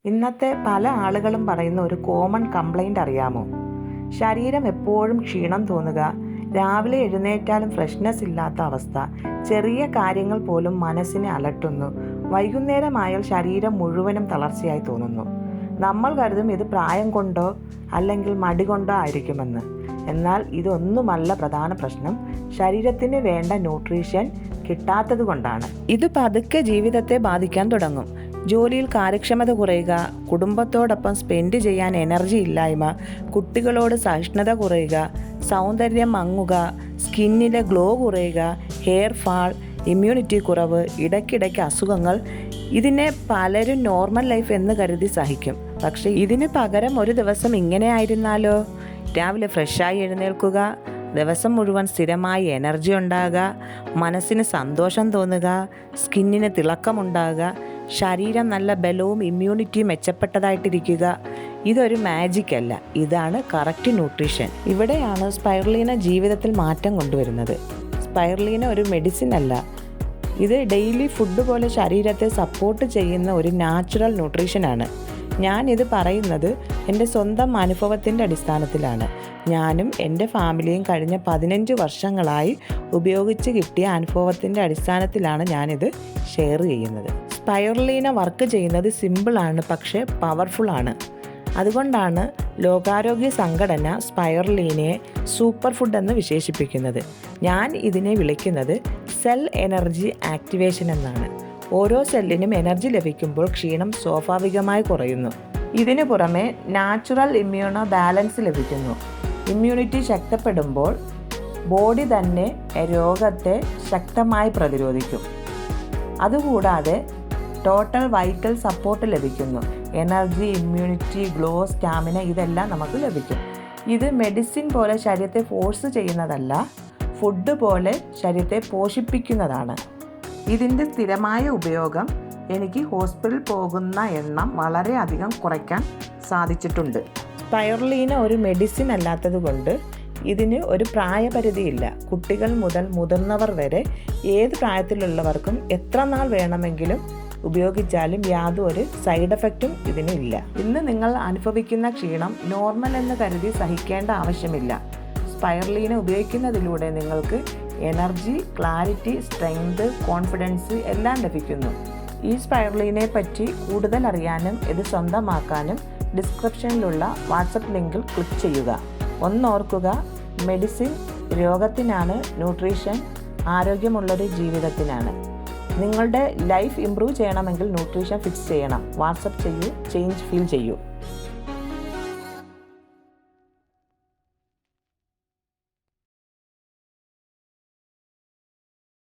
ഇന്നത്തെ പല ആളുകളും പറയുന്ന ഒരു കോമൺ കംപ്ലൈൻ്റ് അറിയാമോ? ശരീരം എപ്പോഴും ക്ഷീണം തോന്നുക, രാവിലെ എഴുന്നേറ്റാലും ഫ്രഷ്നെസ് ഇല്ലാത്ത അവസ്ഥ, ചെറിയ കാര്യങ്ങൾ പോലും മനസ്സിനെ അലട്ടുന്നു, വൈകുന്നേരമായാൽ ശരീരം മുഴുവനും തളർച്ചയായി തോന്നുന്നു. നമ്മൾ കരുതും ഇത് പ്രായം കൊണ്ടോ അല്ലെങ്കിൽ മടി കൊണ്ടോ ആയിരിക്കുമെന്ന്. എന്നാൽ ഇതൊന്നുമല്ല പ്രധാന പ്രശ്നം. ശരീരത്തിന് വേണ്ട ന്യൂട്രീഷൻ കിട്ടാത്തത് കൊണ്ടാണ്. ഇത് പതുക്കെ ജീവിതത്തെ ബാധിക്കാൻ തുടങ്ങും. ജോലിയിൽ കാര്യക്ഷമത കുറയുക, കുടുംബത്തോടൊപ്പം സ്പെൻഡ് ചെയ്യാൻ എനർജി ഇല്ലായ്മ, കുട്ടികളോട് സഹിഷ്ണുത കുറയുക, സൗന്ദര്യം മങ്ങുക, സ്കിന്നിലെ ഗ്ലോ കുറയുക, ഹെയർ ഫാൾ, ഇമ്മ്യൂണിറ്റി കുറവ്, ഇടയ്ക്കിടയ്ക്ക് അസുഖങ്ങൾ. ഇതിനെ പലരും നോർമൽ ലൈഫ് എന്ന് കരുതി സഹിക്കും. പക്ഷേ ഇതിന് പകരം ഒരു ദിവസം ഇങ്ങനെ ആയിരുന്നാലോ? രാവിലെ ഫ്രഷായി എഴുന്നേൽക്കുക, ദിവസം മുഴുവൻ സ്ഥിരമായി എനർജി ഉണ്ടാകുക, മനസ്സിന് സന്തോഷം തോന്നുക, സ്കിന്നിന് തിളക്കമുണ്ടാകുക, ശരീരം നല്ല ബലവും ഇമ്മ്യൂണിറ്റിയും മെച്ചപ്പെട്ടതായിട്ടിരിക്കുക. ഇതൊരു മാജിക് അല്ല, ഇതാണ് കറക്റ്റ് ന്യൂട്രീഷൻ. ഇവിടെയാണ് സ്പൈറുലിന ജീവിതത്തിൽ മാറ്റം കൊണ്ടുവരുന്നത്. സ്പൈറുലിന ഒരു മെഡിസിൻ അല്ല, ഇത് ഡെയിലി ഫുഡ് പോലെ ശരീരത്തെ സപ്പോർട്ട് ചെയ്യുന്ന ഒരു നാച്ചുറൽ ന്യൂട്രീഷനാണ്. ഞാനിത് പറയുന്നത് എൻ്റെ സ്വന്തം അനുഭവത്തിൻ്റെ അടിസ്ഥാനത്തിലാണ്. ഞാനും എൻ്റെ ഫാമിലിയും കഴിഞ്ഞ 15 വർഷങ്ങളായി ഉപയോഗിച്ച് കിട്ടിയ അനുഭവത്തിൻ്റെ അടിസ്ഥാനത്തിലാണ് ഞാനിത് ഷെയർ ചെയ്യുന്നത്. സ്പൈറുലിന വർക്ക് ചെയ്യുന്നത് സിമ്പിളാണ്, പക്ഷേ പവർഫുള്ളാണ്. അതുകൊണ്ടാണ് ലോകാരോഗ്യ സംഘടന സ്പൈറുലിനയെ സൂപ്പർ ഫുഡ് എന്ന് വിശേഷിപ്പിക്കുന്നത്. ഞാൻ ഇതിനെ വിളിക്കുന്നത് സെൽ എനർജി ആക്ടിവേഷൻ എന്നാണ്. ഓരോ സെല്ലിനും എനർജി ലഭിക്കുമ്പോൾ ക്ഷീണം സ്വാഭാവികമായി കുറയുന്നു. ഇതിനു പുറമെ നാച്ചുറൽ ഇമ്മ്യൂണോ ബാലൻസ് ലഭിക്കുന്നു. ഇമ്മ്യൂണിറ്റി ശക്തിപ്പെടുമ്പോൾ ബോഡി തന്നെ രോഗത്തെ ശക്തമായി പ്രതിരോധിക്കും. അതുകൂടാതെ ടോട്ടൽ വൈറ്റൽ സപ്പോർട്ട് ലഭിക്കുന്നു. എനർജി, ഇമ്മ്യൂണിറ്റി, ഗ്ലോ, സ്റ്റാമിന ഇതെല്ലാം നമുക്ക് ലഭിക്കും. ഇത് മെഡിസിൻ പോലെ ശരീരത്തെ ഫോഴ്സ് ചെയ്യുന്നതല്ല, ഫുഡ് പോലെ ശരീരത്തെ പോഷിപ്പിക്കുന്നതാണ്. ഇതിൻ്റെ സ്ഥിരമായ ഉപയോഗം എനിക്ക് ഹോസ്പിറ്റലിൽ പോകുന്ന എണ്ണം വളരെയധികം കുറയ്ക്കാൻ സാധിച്ചിട്ടുണ്ട്. സ്പൈറുലിന ഒരു മെഡിസിൻ അല്ലാത്തത് കൊണ്ട് ഇതിന് ഒരു പ്രായപരിധിയില്ല. കുട്ടികൾ മുതൽ മുതിർന്നവർ വരെ ഏത് പ്രായത്തിലുള്ളവർക്കും എത്ര നാൾ വേണമെങ്കിലും ഉപയോഗിച്ചാലും യാതൊരു സൈഡ് എഫക്റ്റും ഇതിനില്ല. ഇന്ന് നിങ്ങൾ അനുഭവിക്കുന്ന ക്ഷീണം നോർമൽ എന്ന് കരുതി സഹിക്കേണ്ട ആവശ്യമില്ല. സ്പൈറുലിന ഉപയോഗിക്കുന്നതിലൂടെ നിങ്ങൾക്ക് എനർജി, ക്ലാരിറ്റി, സ്ട്രെങ്ത്, കോൺഫിഡൻസ് എല്ലാം ലഭിക്കുന്നു. ഈ സ്പൈറുലിനയെ പറ്റി കൂടുതൽ അറിയാനും ഇത് സ്വന്തമാക്കാനും ഡിസ്ക്രിപ്ഷനിലുള്ള വാട്സപ്പ് ലിങ്കിൽ ക്ലിക്ക് ചെയ്യുക. ഒന്നോർക്കുക, മെഡിസിൻ രോഗത്തിനാണ്, ന്യൂട്രീഷൻ ആരോഗ്യമുള്ളൊരു ജീവിതത്തിനാണ്. നിങ്ങളുടെ ലൈഫ് ഇംപ്രൂവ് ചെയ്യണമെങ്കിൽ ന്യൂട്രീഷൻ ഫിക്സ് ചെയ്യണം. വാട്സപ്പ് ചെയ്യൂ, ചേഞ്ച് ഫീൽ ചെയ്യൂ.